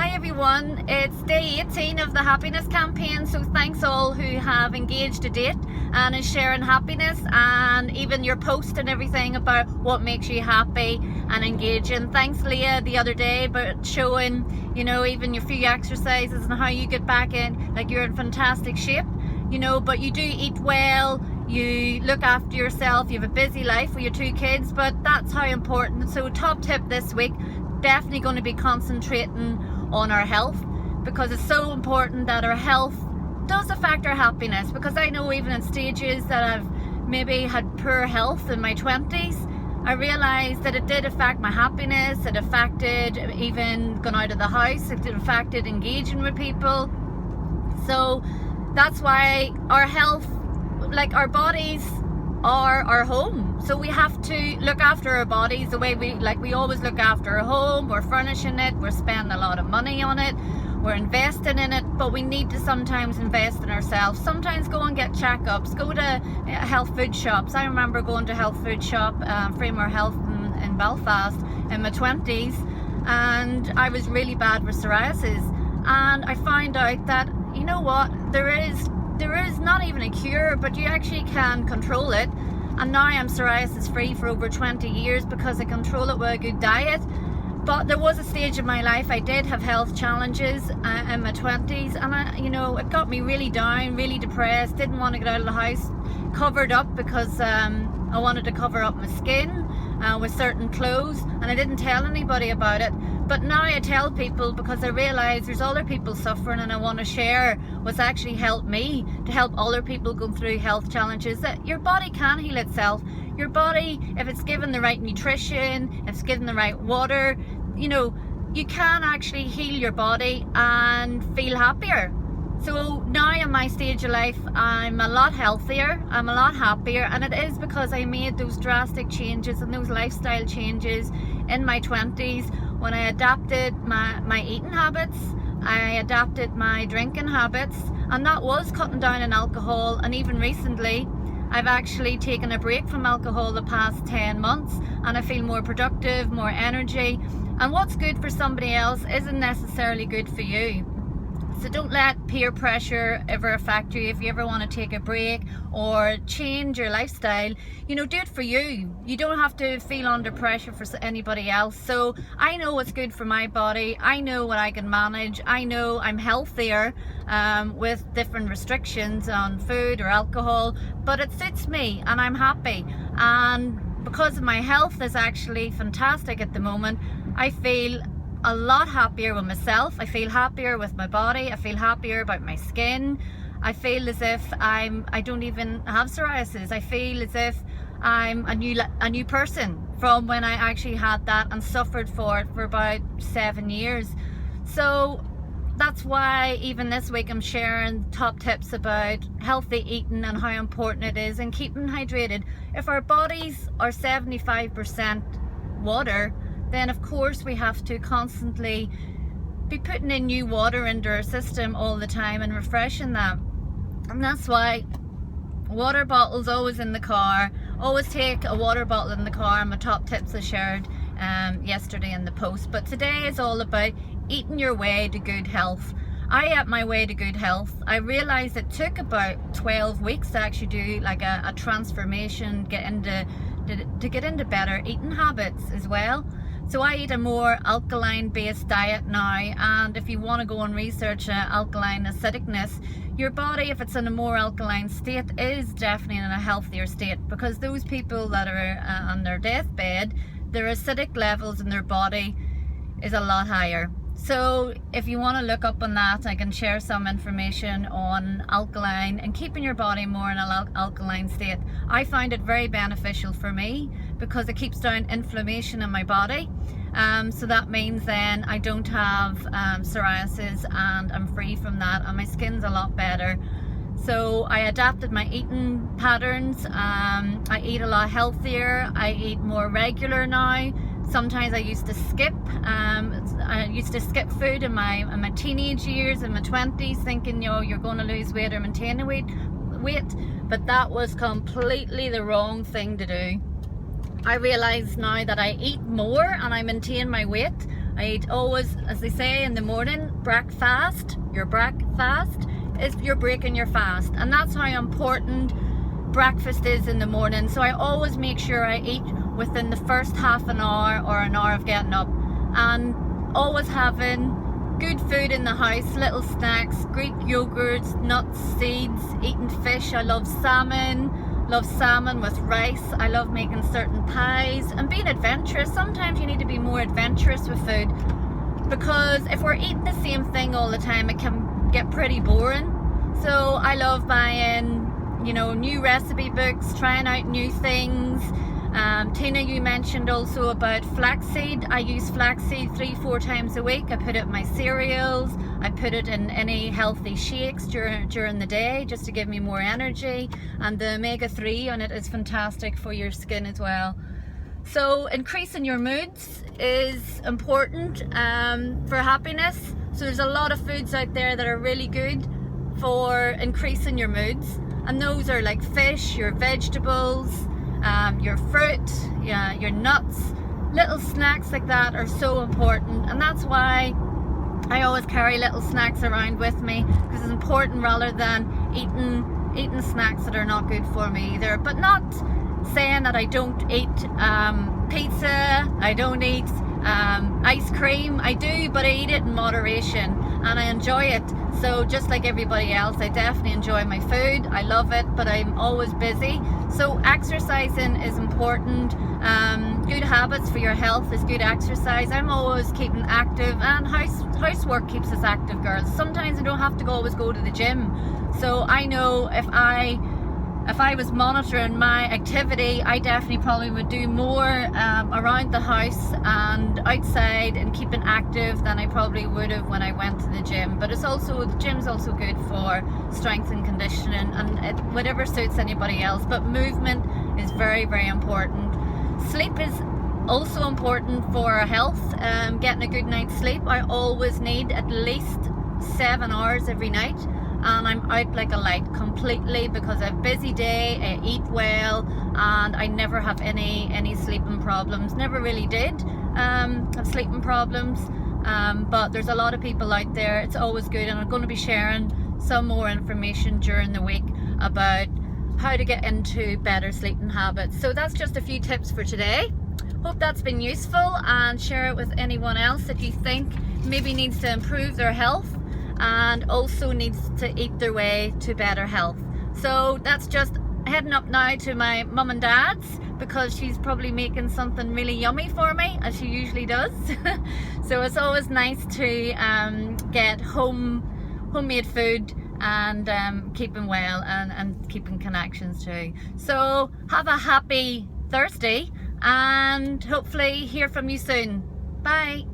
Hi everyone, it's day 18 of the happiness campaign, so thanks all who have engaged to date and is sharing happiness, and even your post and everything about what makes you happy and engaging. Thanks Leah the other day about showing, you know, even your few exercises and how you get back in, like you're in fantastic shape, you know, but you do eat well, you look after yourself, you have a busy life with your 2 kids, but that's how important. So top tip this week, definitely going to be concentrating on our health, because it's so important that our health does affect our happiness. Because I know even in stages that I've maybe had poor health in my 20s, I realized that it did affect my happiness, it affected even going out of the house, it affected engaging with people. So that's why our health, like our bodies, are our home. So we have to look after our bodies the way we always look after a home. We're furnishing it, we're spending a lot of money on it, we're investing in it, but we need to sometimes invest in ourselves. Sometimes go and get checkups, go to health food shops. I remember going to health food shop, Framework Health in Belfast in my 20s, and I was really bad with psoriasis, and I found out that, you know what, there is not even a cure, but you actually can control it. And now I'm psoriasis free for over 20 years because I control it with a good diet. But there was a stage in my life I did have health challenges in my 20s, and you know, it got me really down, really depressed, didn't want to get out of the house, covered up because I wanted to cover up my skin with certain clothes, and I didn't tell anybody about it. But now I tell people because I realise there's other people suffering, and I want to share what's actually helped me to help other people go through health challenges, that your body can heal itself. Your body, if it's given the right nutrition, if it's given the right water, you know, you can actually heal your body and feel happier. So now in my stage of life, I'm a lot healthier, I'm a lot happier, and it is because I made those drastic changes and those lifestyle changes in my 20s when I adapted my eating habits, I adapted my drinking habits, and that was cutting down on alcohol. And even recently, I've actually taken a break from alcohol the past 10 months, and I feel more productive, more energy. And what's good for somebody else isn't necessarily good for you. So don't let peer pressure ever affect you. If you ever want to take a break or change your lifestyle, you know, do it for you. You don't have to feel under pressure for anybody else. So I know what's good for my body. I know what I can manage. I know I'm healthier with different restrictions on food or alcohol, but it suits me and I'm happy. And because my health is actually fantastic at the moment, I feel a lot happier with myself. I feel happier with my body. I feel happier about my skin. I feel as if I don't even have psoriasis. I feel as if I'm a new person from when I actually had that and suffered for it for about 7 years. So that's why even this week I'm sharing top tips about healthy eating and how important it is, and keeping hydrated. If our bodies are 75% water, then of course we have to constantly be putting in new water into our system all the time and refreshing that. And that's why water bottles always in the car. Always take a water bottle in the car. My top tips I shared yesterday in the post. But today is all about eating your way to good health. I ate my way to good health. I realized it took about 12 weeks to actually do like a transformation, to get into better eating habits as well. So I eat a more alkaline based diet now, and if you want to go and research alkaline acidicness, your body, if it's in a more alkaline state, is definitely in a healthier state, because those people that are on their deathbed, their acidic levels in their body is a lot higher. So if you want to look up on that, I can share some information on alkaline and keeping your body more in an alkaline state. I find it very beneficial for me because it keeps down inflammation in my body. So that means then I don't have psoriasis, and I'm free from that, and my skin's a lot better. So I adapted my eating patterns. I eat a lot healthier. I eat more regular now. Sometimes I used to skip. I used to skip food in my teenage years, in my 20s, thinking, you know, you're going to lose weight or maintain a weight. But that was completely the wrong thing to do. I realise now that I eat more and I maintain my weight. I eat always, as they say in the morning, breakfast. Your breakfast is you're breaking your fast, and that's how important breakfast is in the morning. So I always make sure I eat within the first half an hour or an hour of getting up, and always having good food in the house, little snacks, Greek yogurts, nuts, seeds, eating fish. I love salmon with rice. I love making certain pies and being adventurous. Sometimes you need to be more adventurous with food, because if we're eating the same thing all the time, it can get pretty boring. So I love buying, you know, new recipe books, trying out new things. Tina, you mentioned also about flaxseed. I use flaxseed 3-4 times a week. I put it in my cereals. I put it in any healthy shakes during the day, just to give me more energy. And the omega-3 on it is fantastic for your skin as well. So increasing your moods is important for happiness. So there's a lot of foods out there that are really good for increasing your moods. And those are like fish, your vegetables, your fruit, yeah, your nuts. Little snacks like that are so important, and that's why I always carry little snacks around with me, because it's important, rather than eating snacks that are not good for me either. But not saying that I don't eat pizza, I don't eat ice cream. I do, but I eat it in moderation and I enjoy it. So just like everybody else, I definitely enjoy my food. I love it, but I'm always busy. So exercising is important. Good habits for your health is good exercise. I'm always keeping active, and housework keeps us active, girls. Sometimes I don't have to always go to the gym. So I know if I was monitoring my activity, I definitely probably would do more around the house and outside and keeping active than I probably would have when I went to the gym. But the gym's also good for strength and conditioning, and whatever suits anybody else. But movement is very, very important. Sleep is also important for our health. Getting a good night's sleep. I always need at least 7 hours every night. And I'm out like a light completely, because I have a busy day, I eat well, and I never have any sleeping problems. Never really did have sleeping problems, but there's a lot of people out there. It's always good, and I'm going to be sharing some more information during the week about how to get into better sleeping habits. So that's just a few tips for today. Hope that's been useful, and share it with anyone else that you think maybe needs to improve their health and also needs to eat their way to better health. So that's just heading up now to my mum and dad's, because she's probably making something really yummy for me, as she usually does. So it's always nice to get homemade food, and keeping well and keeping connections too. So have a happy Thursday, and hopefully hear from you soon. Bye.